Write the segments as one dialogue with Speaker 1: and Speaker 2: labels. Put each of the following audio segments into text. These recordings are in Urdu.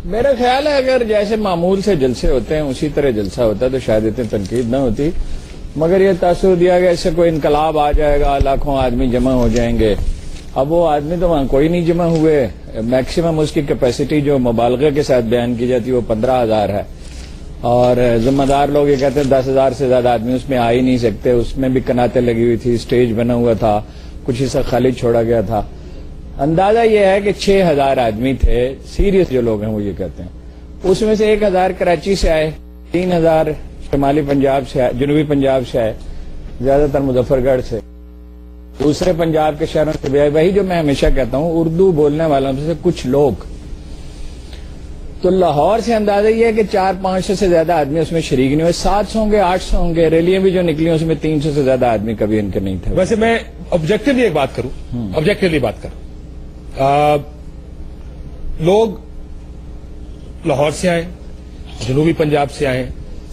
Speaker 1: میرا خیال ہے اگر جیسے معمول سے جلسے ہوتے ہیں اسی طرح جلسہ ہوتا تو شاید اتنی تنقید نہ ہوتی، مگر یہ تاثر دیا گیا اس سے کوئی انقلاب آ جائے گا، لاکھوں آدمی جمع ہو جائیں گے. اب وہ آدمی تو وہاں کوئی نہیں جمع ہوئے. میکسیمم اس کی کیپیسٹی جو مبالغے کے ساتھ بیان کی جاتی ہے وہ 15,000 ہے، اور ذمہ دار لوگ یہ کہتے ہیں 10,000 سے زیادہ آدمی اس میں آ ہی نہیں سکتے. اس میں بھی کناتیں لگی ہوئی تھی، اسٹیج بنا ہوا تھا، کچھ حصہ خالی چھوڑا گیا تھا. اندازہ یہ ہے کہ 6,000 آدمی تھے. سیریس جو لوگ ہیں وہ یہ کہتے ہیں. اس میں سے 1,000 کراچی سے آئے، 3,000 شمالی پنجاب سے آئے، جنوبی پنجاب سے آئے، زیادہ تر مظفر گڑھ سے، دوسرے پنجاب کے شہروں سے بھی آئے. وہی جو میں ہمیشہ کہتا ہوں، اردو بولنے والوں سے کچھ لوگ. تو لاہور سے اندازہ یہ ہے کہ 400-500 سے زیادہ آدمی اس میں شریک نہیں ہوئے. 700 ہوں گے، 800 ہوں گے. ریلیاں بھی جو نکلی اس میں 300 سے زیادہ آدمی کبھی ان کے نہیں تھے.
Speaker 2: ویسے میں آبجیکٹولی ایک بات کروں، لوگ لاہور سے آئے، جنوبی پنجاب سے آئے،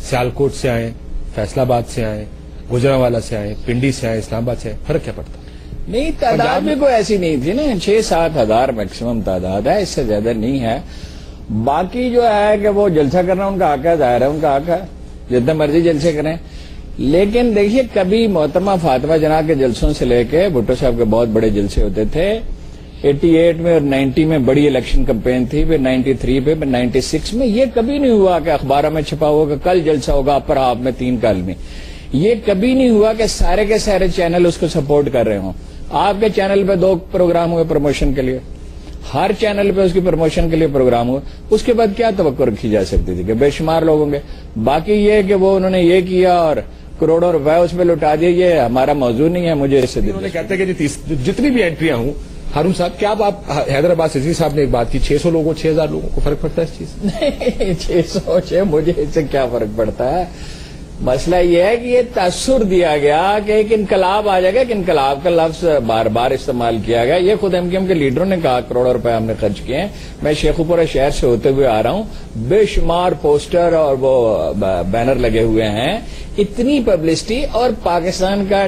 Speaker 2: سیالکوٹ سے آئے، فیصلہ آباد سے آئے، گوجرانوالا سے آئے، پنڈی سے آئے، اسلام آباد سے آئے، فرق کیا پڑتا؟
Speaker 1: نہیں، تعداد بھی کوئی ایسی نہیں تھی نا. 6-7 ہزار میکسیمم تعداد ہے، اس سے زیادہ نہیں ہے. باقی جو ہے کہ وہ جلسہ کرنا ان کا حق ہے، ظاہر ہے ان کا حق ہے، جتنے مرضی جلسے کریں. لیکن دیکھیے کبھی محترمہ فاطمہ جناح کے جلسوں سے لے کے بھٹو صاحب کے بہت بڑے جلسے ہوتے تھے. 88 میں اور 90 میں بڑی الیکشن کمپین تھی، پھر 93 پہ، پھر 96 میں. یہ کبھی نہیں ہوا کہ اخباروں میں چھپا ہوا کہ کل جلسہ ہوگا اپر ہاف میں 3 کال میں. یہ کبھی نہیں ہوا کہ سارے کے سارے چینل اس کو سپورٹ کر رہے ہوں. آپ کے چینل پہ 2 پروگرام ہوئے پروموشن کے لیے، ہر چینل پہ اس کی پروموشن کے لیے پروگرام ہوئے. اس کے بعد کیا توقع رکھی جا سکتی تھی کہ بے شمار لوگ ہوں گے. باقی یہ کہ وہ انہوں نے یہ کیا اور کروڑوں روپے اس پہ لٹا دیے، یہ ہمارا موضوع نہیں ہے. مجھے اس سے
Speaker 2: کہتے ہیں کہ جتنی بھی انٹریاں ہوں، ہارون صاحب کیا آپ حیدرآباد سے صاحب نے ایک بات کی، 600 لوگوں 6,000 لوگوں کو فرق پڑتا ہے اس چیز؟
Speaker 1: نہیں، 600 مجھے اس سے کیا فرق پڑتا ہے. مسئلہ یہ ہے کہ یہ تاثر دیا گیا کہ ایک انقلاب آ جائے گا. کہ انقلاب کا لفظ بار بار استعمال کیا گیا. یہ خود ایم کیو ایم کے لیڈروں نے کہا کروڑوں روپے ہم نے خرچ کیے ہیں. میں شیخوپورہ شہر سے ہوتے ہوئے آ رہا ہوں، بے شمار پوسٹر اور وہ بینر لگے ہوئے ہیں. اتنی پبلسٹی، اور پاکستان کا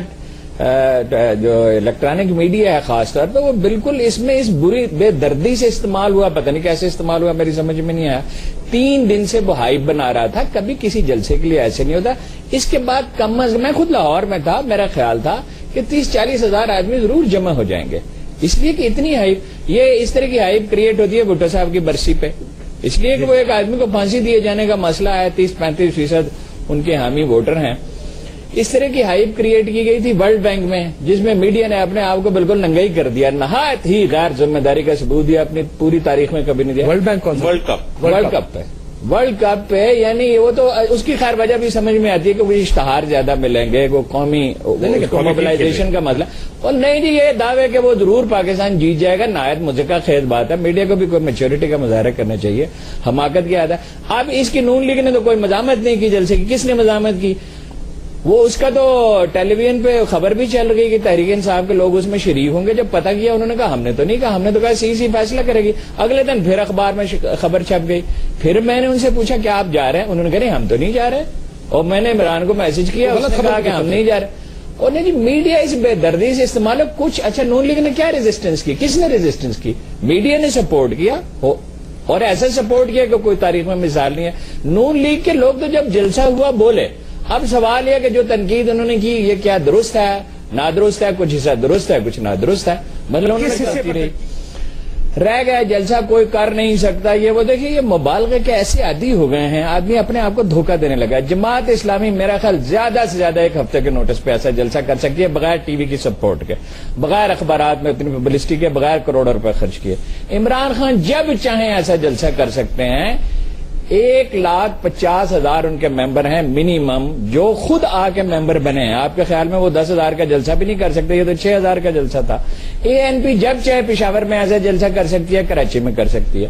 Speaker 1: جو الیکٹرانک میڈیا ہے خاص طور پہ وہ بالکل اس میں اس بری بے دردی سے استعمال ہوا. پتہ نہیں کیسے استعمال ہوا، میری سمجھ میں نہیں آیا. 3 دن سے وہ ہائپ بنا رہا تھا. کبھی کسی جلسے کے لیے ایسے نہیں ہوتا. اس کے بعد کم از کم میں خود لاہور میں تھا، میرا خیال تھا کہ 30-40 ہزار آدمی ضرور جمع ہو جائیں گے. اس لیے کہ اتنی ہائپ، یہ اس طرح کی ہائپ کریٹ ہوتی ہے بھٹو صاحب کی برسی پہ، اس لیے کہ وہ ایک آدمی کو پھانسی دیے جانے کا مسئلہ ہے. 30-35% ان کے حامی ووٹر ہیں. اس طرح کی ہائپ کریٹ کی گئی تھی ورلڈ بینک میں، جس میں میڈیا نے اپنے آپ کو بالکل ننگئی کر دیا. نہایت ہی غیر ذمہ داری کا ثبوت دیا، اپنی پوری تاریخ میں کبھی نہیں دیا.
Speaker 2: ورلڈ بینک کون سا؟
Speaker 1: ورلڈ کپ پہ یعنی وہ تو اس کی خیر وجہ بھی سمجھ میں آتی ہے کہ وہ اشتہار زیادہ ملیں گے، وہ قومی موبلائزیشن کا مسئلہ. اور نہیں جی، یہ دعوے کہ وہ ضرور پاکستان جیت جائے گا، نہایت مضحکہ خیز بات ہے. میڈیا کو بھی کوئی میچورٹی کا مظاہرہ کرنا چاہیے. حماقت کی عادت ہے. اب اس کی نون لیگ نے تو کوئی مزاحمت نہیں کی جلسے کی. کس نے مزاحمت کی؟ وہ اس کا تو ٹیلی ویژن پہ خبر بھی چل رہی کہ تحریک انصاف کے لوگ اس میں شریک ہوں گے. جب پتہ کیا انہوں نے کہا ہم نے تو نہیں کہا، ہم نے تو کہا سی فیصلہ کرے گی. اگلے دن پھر اخبار میں خبر چھپ گئی. پھر میں نے ان سے پوچھا کیا آپ جا رہے ہیں؟ انہوں نے کہا نہیں ہم تو نہیں جا رہے. اور میں نے عمران کو میسج کیا، اس نے کہا کہ ہم نہیں جا رہے. اور نہیں جی، میڈیا اس بے دردی سے استعمال ہے. کچھ اچھا نون لیگ نے کیا ریزسٹنس کی؟ کس نے ریزسٹنس کی؟ میڈیا نے سپورٹ کیا، اور ایسا سپورٹ کیا کہ کوئی تاریخ میں مثال نہیں ہے. نون لیگ کے لوگ تو جب جلسہ ہوا بولے. اب سوال یہ کہ جو تنقید انہوں نے کی یہ کیا درست ہے نادرست ہے؟ کچھ حصہ درست ہے، کچھ نادرست ہے. مطلب انہوں نے کرتی رہی، رہ گیا جلسہ کوئی کر نہیں سکتا. یہ وہ دیکھیے، یہ مبالغے کے ایسے عادی ہو گئے ہیں، آدمی اپنے آپ کو دھوکہ دینے لگا. جماعت اسلامی میرا خیال زیادہ سے زیادہ 1 ہفتے کے نوٹس پہ ایسا جلسہ کر سکتی ہے، بغیر ٹی وی کی سپورٹ کے، بغیر اخبارات میں اتنی پبلسٹی کے، بغیر کروڑوں روپے خرچ کیے. عمران خان جب چاہیں ایسا جلسہ کر سکتے ہیں. 1,50,000 ان کے ممبر ہیں منیمم، جو خود آ کے ممبر بنے ہیں. آپ کے خیال میں وہ 10,000 کا جلسہ بھی نہیں کر سکتے؟ یہ تو 6,000 کا جلسہ تھا. ANP جب چاہے پشاور میں ایسا جلسہ کر سکتی ہے، کراچی میں کر سکتی ہے.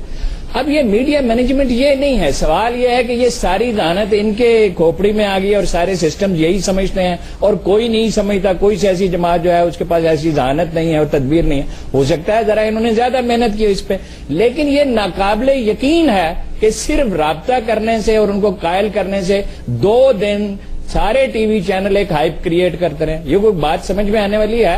Speaker 1: اب یہ میڈیا مینجمنٹ یہ نہیں ہے. سوال یہ ہے کہ یہ ساری ذہانت ان کے کھوپڑی میں آ گئی اور سارے سسٹم یہی سمجھتے ہیں، اور کوئی نہیں سمجھتا. کوئی سیاسی جماعت جو ہے اس کے پاس ایسی ذہانت نہیں ہے اور تدبیر نہیں ہے. ہو سکتا ہے ذرا انہوں نے زیادہ محنت کی اس پہ، لیکن یہ ناقابل یقین ہے کہ صرف رابطہ کرنے سے اور ان کو قائل کرنے سے 2 دن سارے ٹی وی چینل ایک ہائپ کریٹ کرتے رہے. یہ کوئی بات سمجھ میں آنے والی ہے؟